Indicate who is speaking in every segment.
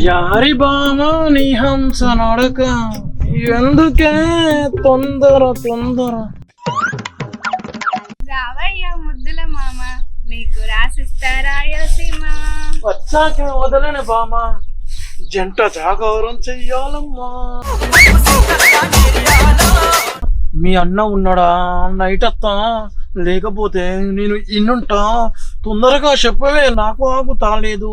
Speaker 1: యారి బామా నీ హంస నడక ఎందుకే తొందర తొందర.
Speaker 2: రావయ్యా ముద్దుల మామ నీకు రాసిస్తారా యలసీమ.
Speaker 1: వచ్చాక వదలని బామా జంట జాగరం చెయ్యాలమ్మా. మీ అన్న ఉన్నాడా? నైట్ అత్తా లేకపోతే నేను ఇన్నుంటా. తొందరగా చెప్పవే, నాకు ఆగుతాలేదు.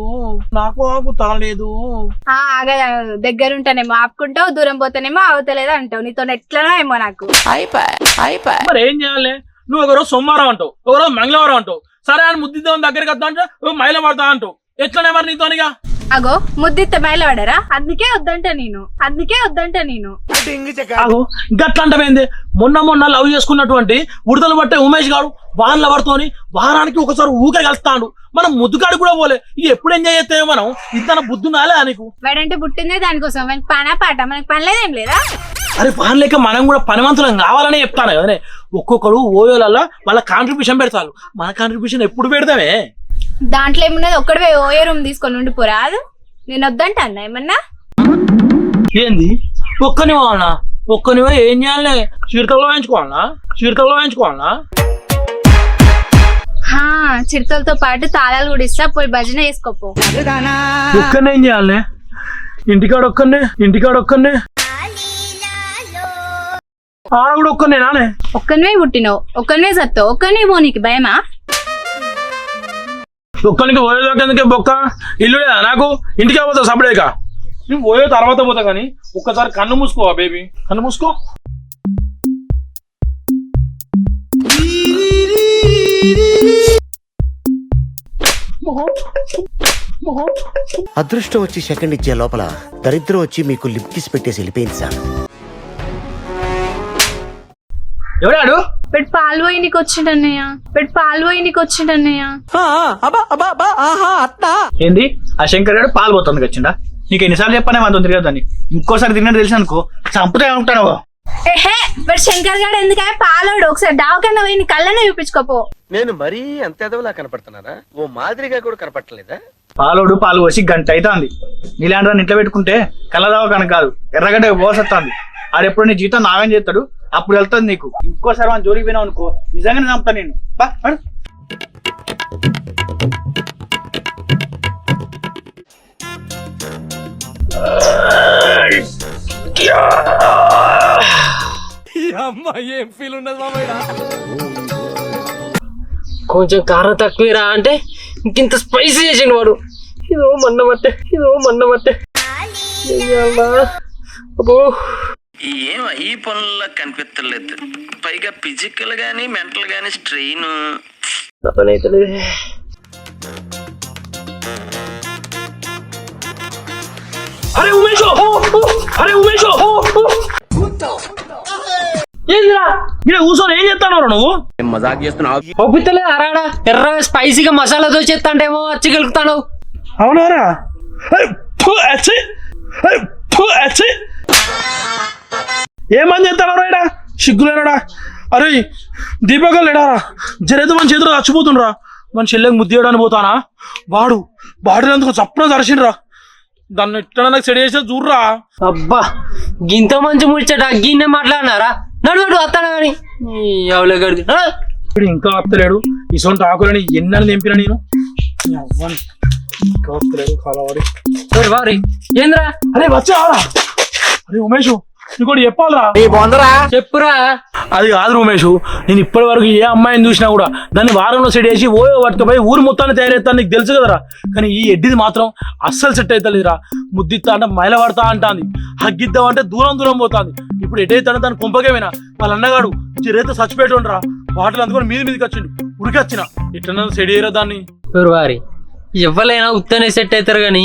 Speaker 2: దగ్గరుంటానేమో ఆపుకుంటావు, దూరం పోతానేమో అవతలేదు అంటావు. నీతో ఎట్లనో ఏమో నాకు.
Speaker 1: మరి ఏం చేయాలి? నువ్వు ఒకరోజు సోమవారం అంటావు, ఒకరోజు మంగళవారం అంటావు. సరే అని ముద్దిద్దాం దగ్గరికి వద్దా అంటే మైల పడతా అంటావు. ఎట్లనే మరి నీతోనిగా?
Speaker 2: అగో ముద్దిత్త మైల పడరా? అందుకే వద్దంట నేను.
Speaker 1: గట్లంటమైంది. మొన్న లవ్ చేసుకున్నటువంటి ఉడతలు పట్టే ఉమేష్ గారు వాన్ల పడుతోని వారానికి ఒకసారి ఊకే కలుస్తాడు. మనం ముద్దుకాడు కూడా పోలే. ఇది ఎప్పుడు ఎంజాయ్ చేస్తామో మనం. ఇంత బుద్ధి నాలే నీకు?
Speaker 2: వాడంటే పుట్టిందే దానికోసం, పనా పాట మనకి పనిలేదేం లేదా?
Speaker 1: అరే పని లేక మనం కూడా పనివంతులం కావాలనే చెప్తాను కదనే. ఒక్కొక్కరు ఓయోలల్లా వాళ్ళ కాంట్రిబ్యూషన్ పెడతారు. మన కాంట్రిబ్యూషన్ ఎప్పుడు పెడతామే?
Speaker 2: దాంట్లో ఏమున్నది? ఒక్కడే ఓయో రూమ్ తీసుకొని ఉండిపోరాదు. నేను వద్దంట అన్నా ఏమన్నా?
Speaker 1: ఏంది ఒక్కనివో ఏం చేయాలి? చిరుతల్లో వేయించుకోవాలనా?
Speaker 2: చిరుతలతో పాటు తాళాలు కూడా ఇస్తా, పోయి భజన చేసుకోపో.
Speaker 1: ఒక్కనే ఏం చేయాలి? ఇంటికాడ ఒక్కనే ఆడ కూడా ఒక్కనే నానే.
Speaker 2: ఒక్కనివే పుట్టినావు, ఒక్కనివే సత్తావు, ఒక్కనే పో. నీకు భయమా?
Speaker 1: ఒక్కనికి పోయేదాకెందుకే బొక్క? ఇల్లు లేదా నాకు? ఇంటికే పోతావు సపడేక. నువ్వు పోయే తర్వాత పోతా కానీ ఒక్కసారి కన్ను మూసుకోవా బేబీ? కన్ను మూసుకో.
Speaker 3: అదృష్టం వచ్చి సెకండ్ ఇచ్చే లోపల దరిద్రం వచ్చి మీకు లిప్ కిస్ పెట్టేసి వెళ్ళిపోయింది సార్.
Speaker 1: ఎవడాడు?
Speaker 2: పెట్టి పాలు పోయి నీకు వచ్చిండన్నయ్య.
Speaker 1: ఏంది? ఆ శంకర్ గారు పాలు పోతుంది వచ్చిండా? నీకు ఎన్నిసార్లు చెప్పానే మన తొందరగా దాన్ని. ఇంకోసారి తిన్నట్టు తెలిసి అనుకో చంపుతా ఉంటాను.
Speaker 2: ఏహే బట్ శంకర్ గారు ఎందుకంటే పాలోడు. ఒకసారి దావకన్నా పోయి నీ కళ్ళనే చూపించుకోపో.
Speaker 3: నేను మరీ అంత ఎదవలా కనపడుతున్నారా? ఓ మాదిరిగా కూడా కనపడలేదా?
Speaker 1: పాలోడు పాలు పోసి గంట అవుతుంది. నీలాంటి దాన్ని ఇంట్లో పెట్టుకుంటే కళ్ళదావ కనుక కాదు, ఎర్రగడ్డ పోసొస్తుంది. ఆడెప్పుడు నీ జీతం నాగం చేస్తాడు, అప్పుడు వెళ్తుంది నీకు. ఇంకోసారి మనం జోలికి పోయినావు అనుకో నిజంగానే చంపుతా నేను.
Speaker 4: ఏం ఫీల్ ఉన్నది మామయ్య? కొంచెం కారం తక్కువరా అంటే ఇంకింత స్పైసీ చేసిండు వాడు. ఇదో మన్నమట్టే.
Speaker 5: ఏం ఈ పనుల్లో కనిపించలేదు. పైగా ఫిజికల్ గానీ మెంటల్ గానీ స్ట్రెయిన్.
Speaker 1: అరే ఉమేష్ కూర్చొని ఏం చేస్తాను నువ్వు?
Speaker 5: మజాక్ చేస్తున్నావు.
Speaker 4: ఒప్పుతలే అరాడా ఎర్ర స్పైసీగా మసాలాతో చేస్తాంటేమో అచ్చగలుగుతాను.
Speaker 1: అవునారా? ఏమని చేస్తాను రా? సిగ్గులేనాడా? అరే దీపక్ లేడారా? జరేదో మన చేతిలో చచ్చిపోతుండ్రా. మన చెల్లెకి ముద్దు చేయడానికి పోతానా? వాడు బాడీనందుకు చప్పున దర్శిండ్రా. దాన్ని ఎట్లా నాకు సెడి చేసే చూడరా.
Speaker 4: అబ్బా గింత మంచి ముచ్చట గిన్నె మాట్లాడినారా? నడు వస్తాను కానీ అవలేగడిది
Speaker 1: ఇప్పుడు ఇంకా వస్తలేడు. ఇసొంటి ఆకులని ఎన్నెలు నింపిన నేను. ఇంకా వస్తలేడు కాలవాడి.
Speaker 4: ఏంద్రా?
Speaker 1: అరే వచ్చావరా? అరే ఉమేష్ నీకు చెప్పాలరా?
Speaker 4: చెప్పురా.
Speaker 1: అది కాదు ఉమేష్, నేను ఇప్పటి వరకు ఏ అమ్మాయిని చూసినా కూడా దాన్ని వారంలో సెట్ చేసి ఓయో పట్టుకుపోయి ఊరు మొత్తాన్ని తయారెత్తాను. నీకు తెలుసు కదరా. కానీ ఈ ఎడ్డిది మాత్రం అస్సలు సెట్ అవుతలేదురా. ముద్దిస్తా అంటే మైల పడతా అంటాంది, హగ్గిద్దాం అంటే దూరం పోతాంది. ఇప్పుడు ఎటైతే దాన్ని కుంపకేమైనా వాళ్ళ అన్నగాడు చిరైతే చచ్చిపెట్టుండ్రా. బాటలు అందుకొని మీదకి వచ్చిండు. ఉరికొచ్చిన ఎట్లా సెట్ చేయరా దాన్ని.
Speaker 4: వారి ఎవరైనా ఉత్తనే సెట్ అవుతారు గాని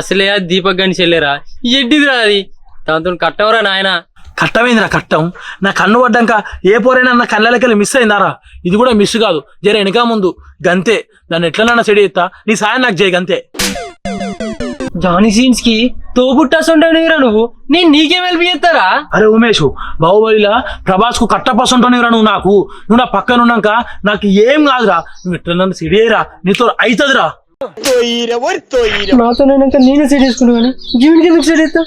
Speaker 4: అసలే దీపక్ గాని చెల్లేరా ఎడ్డిదిరా. అది దాంతో కట్టవరా నాయన.
Speaker 1: కట్టమైందిరా కట్టం. నా కన్ను పడ్డాక ఏ పోరైనా నా కళ్ళకెళ్ళి మిస్ అయిందారా? ఇది కూడా మిస్ కాదు, జర వెనక ముందు గంతే. దాన్ని ఎట్లన్నా సెడి చేస్తా, నీ సాయం నాకు చేయి గంతే.
Speaker 4: జానీ సీన్స్ కి తోబుట్టాసంటావురా నువ్వు. నేను నీకేం హెల్ప్ చేస్తారా?
Speaker 1: అరే ఉమేష్, బాహుబలిలా ప్రభాస్ కు కట్టపసంటావురా నువ్వు. నువ్వు నా పక్కన ఉన్నాక నాకు ఏం కాదురా. నువ్వు ఎట్లా సెడి అయ్యరా, నీతో అవుతుందిరా.
Speaker 4: నాతో నేనే సెట్ చేసుకున్నా కానీ జీవునికి ఎందుకు సెట్ చేస్తా?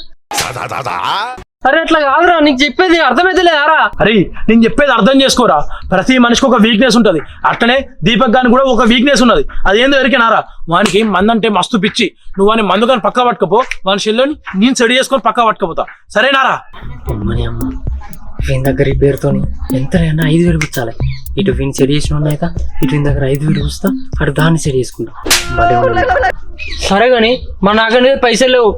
Speaker 4: అరే అట్లా కాదురా, నీకు చెప్పేది అర్థమైతే లేదారా?
Speaker 1: అరే నేను చెప్పేది అర్థం చేసుకోరా. ప్రతి మనిషికి ఒక వీక్నెస్ ఉంటది. అట్లనే దీపక్ గాని కూడా ఒక వీక్నెస్ ఉన్నది. అదేందో ఎరికినారా? వానికి మందంటే మస్తు పిచ్చి. నువ్వు వాని మందు కానీ పక్కా పట్టుకపో, వాని చెల్లెని నేను సెడి చేసుకొని పక్కా పట్టుకపోతా. సరేనారా?
Speaker 4: అమ్మని అమ్మ, వీని దగ్గర ఈ పేరుతోని ఎంతైనా 5,000 పుచ్చాలి. ఇటు వీని సెడి చేసిన అయితే ఇటు వీని దగ్గర 5,000 పుస్తా, అటు దాన్ని సెడి చేసుకుంటా. సరే గాని మన నాకనే పైసలు లేవు.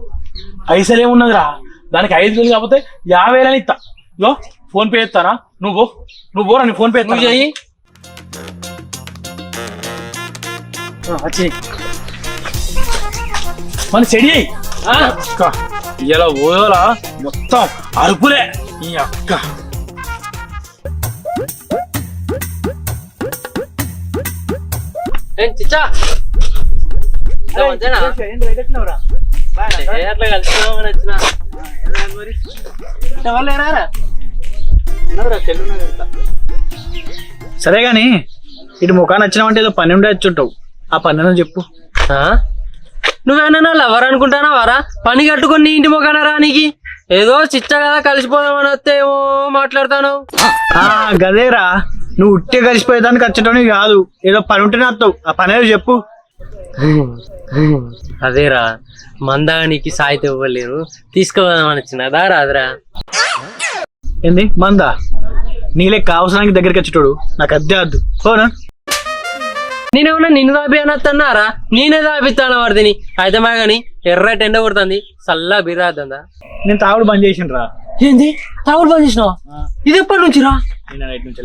Speaker 1: పైసలు ఏమున్నదిరా? దానికి 5,000 కాకపోతే 50,000 అని ఇస్తా. లో ఫోన్ పే ఇస్తానా? నువ్వు పోరా, నీ ఫోన్ పే
Speaker 4: నువ్వు చెయ్యి.
Speaker 1: వచ్చి మన చెడి అక్క ఇలా పోయోలా మొత్తం అరుపులే ఈ అక్క.
Speaker 4: చిచ్చా అట్లా కలిసినామని వచ్చిన
Speaker 1: సరే గాని ఇటు ముఖాన్ని వచ్చినావంటే ఏదో పని ఉండే వచ్చుంటావు. ఆ పని చెప్పు.
Speaker 4: నువ్వేనా లవర్ అనుకుంటానా వారా? పని కట్టుకొని నీ ఇంటి ముఖాన రానికి ఏదో చిచ్చా కదా కలిసిపోదామని వస్తే ఏమో మాట్లాడతాను.
Speaker 1: గదేరా, నువ్వు ఉట్టే కలిసిపోయేదానికి వచ్చేటోని కాదు, ఏదో పని ఉంటేనే వస్తావు. ఆ పని ఏదో చెప్పు.
Speaker 4: అదేరా, మందానికి సాయితే ఇవ్వలేరు, తీసుకోదామని వచ్చిన రాదురా.
Speaker 1: ఏంది మందా? నీలే అవసరానికి దగ్గరికి వచ్చేటోడు నాకు అద్దె వద్దు. పోనా?
Speaker 4: నేనేమన్నా నిన్ను దాపి అనొస్తున్నారా? నేనే దాపిస్తాను వాడిని. అయితే మా గాని ఎర్రటి ఎండ కొడుతుంది, చల్లా బిర్రాద్దా.
Speaker 1: నేను తాగుడు బంద్ చేసిండ్రా.
Speaker 4: ఏంది తాగుడు బంద్ చేసినావా? ఇది ఎప్పటి నుంచి రా?
Speaker 1: నిన్న నైట్ నుంచి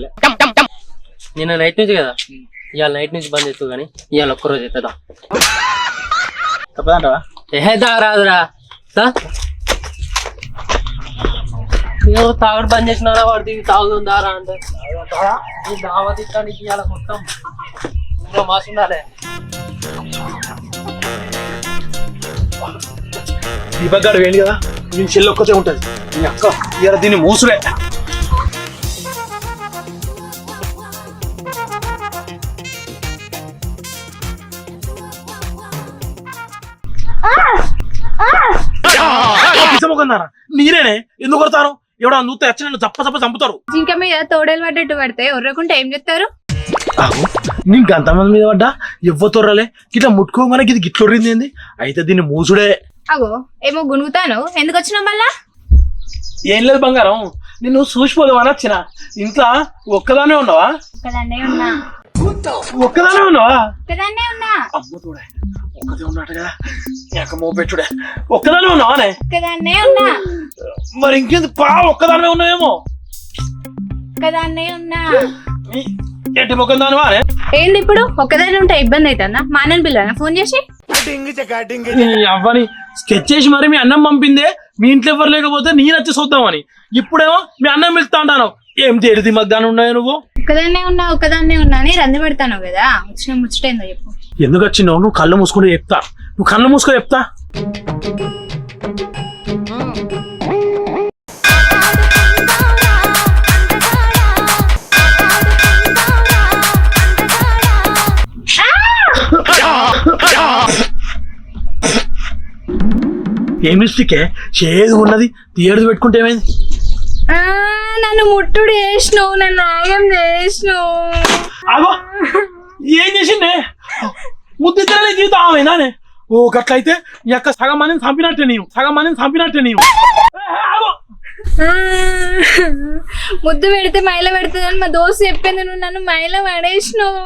Speaker 4: నిన్న నైట్ నుంచి కదా? ఇవాళ నైట్ నుంచి బంద్ చేస్తావు కానీ ఇవాళ ఒక్కరోజు అవుతుందా?
Speaker 1: తప్పదంటావా?
Speaker 4: ఏదా రాదురా. ఏదో తాగుడు బంద్ చేసినారా వాడిది తాగుతుందారా అంటే దావతిస్తానికి ఇవాళ మొత్తం మాసు ఉండాలి.
Speaker 1: దీపక్ గారు వేయండి కదా, నేను చెల్లి ఒక్కతే ఉంటది. నీ అక్క ఇవాళ దీన్ని మూసులే. మీరేనే ఎందుకు కొడతారు? ఎవడా నూత వచ్చి నన్ను చప్ప చంపుతారు.
Speaker 2: ఇంకా మీద తోడేలు పడ్డట్టు పడితే ఉర్రకుంటే ఏం చెప్తారు?
Speaker 1: నీకు అంతమంది మీద పడ్డా ఎవ్వతొర్రలే. ఇట్లా ముట్టుకోగానే ఇది గిట్లొర్రింది ఏంది? అయితే దీన్ని మూసుడే.
Speaker 2: అగో ఏమో గుణుగుతాను. ఎందుకు వచ్చినావు మళ్ళా?
Speaker 1: ఏం లేదు బంగారం, నిన్ను చూసిపోదామని వచ్చిన. ఇంట్లో ఒక్కదానే ఉన్నావా?
Speaker 2: ఒక్కదాన్నే ఉన్నా.
Speaker 1: ఒక్కదానే ఉన్నావా?
Speaker 2: ఒక్కదాన్నే ఉన్నా.
Speaker 1: అమ్మ తోడే ఒక్కదే ఉన్నట్టుగా మో పెట్టుడే. ఒక్కదానే ఉన్నావానే?
Speaker 2: ఒక్కదాన్నే ఉన్నా.
Speaker 1: మరి ఇంకేంది పా ఒక్కదానే ఉన్నావేమో.
Speaker 2: ఒక్కదాన్నే ఉన్నా.
Speaker 1: ఎట్టి ముఖం దానివా?
Speaker 2: ఏంది ఇప్పుడు ఒక్కదాన్ని ఉంటే ఇబ్బంది అవుతుందా? మా అన్నని పిల్లనా ఫోన్ చేసి?
Speaker 1: అవ్వని స్కెచ్ చేసి మరి మీ అన్నం పంపిందే. మీ ఇంట్లో ఎవరు లేకపోతే నేను వచ్చి చూద్దామని. ఇప్పుడేమో మీ అన్నం పిలుస్తా అంటాను. ఏం తేడిది మగ్గానే ఉన్నాయో నువ్వు?
Speaker 2: ఒక్కదాన్నే ఉన్నా అని రంది పెడతాను కదా. వచ్చిన ముచ్చటేందో చెప్పు.
Speaker 1: ఎందుకు వచ్చినావు? నువ్వు కళ్ళు మూసుకుంటే చెప్తా. నువ్వు కళ్ళు మూసుకొని చెప్తా. ఏం మిస్టేకే? చేదు ఉన్నది తీయడు పెట్టుకుంటే ఏమైంది?
Speaker 2: నన్ను ముట్టుడు చేసినావు, నన్ను ఆగం చేసినావు.
Speaker 1: అగో ఏం చేసిండే? ముద్దిద్దరనే జీవితం ఆమెనానే. ఓ గట్లయితే ఈ యొక్క సగం మందిని చంపినట్టే నేను.
Speaker 2: ముద్దు పెడితే మైల పెడుతుందని మా దోస్తు చెప్పింది. నువ్వు నన్ను మైల పడేసినావు.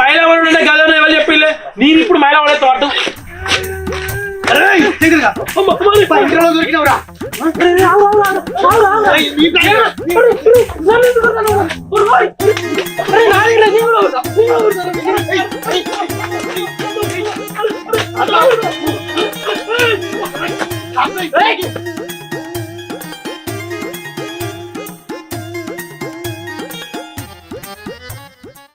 Speaker 1: మైల పడుంటే గదని ఎవరు చెప్పిలే. నేను ఇప్పుడు మైల పడే తోట. దొరికినవురా